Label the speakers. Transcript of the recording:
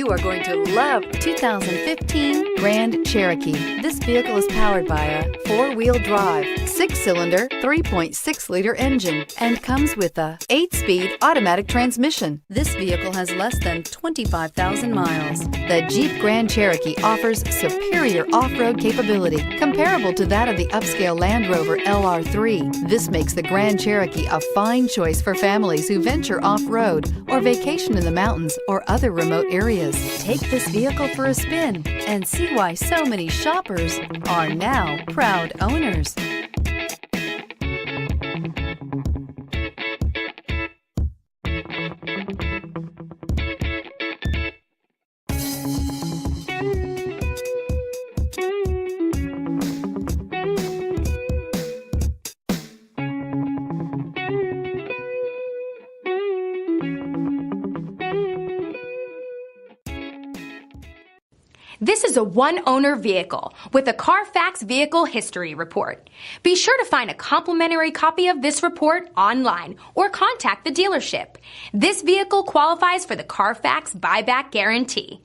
Speaker 1: You are going to love 2015 Grand Cherokee. This vehicle is powered by a 4-wheel drive, 6-cylinder, 3.6-liter engine, and comes with a 8-speed automatic transmission. This vehicle has less than 25,000 miles. The Jeep Grand Cherokee offers superior off-road capability, comparable to that of the upscale Land Rover LR3. This makes the Grand Cherokee a fine choice for families who venture off-road or vacation in the mountains or other remote areas. Take this vehicle for a spin and see why so many shoppers are now proud owners.
Speaker 2: This is a one-owner vehicle with a CARFAX Vehicle History Report. Be sure to find a complimentary copy of this report online or contact the dealership. This vehicle qualifies for the CARFAX Buyback Guarantee.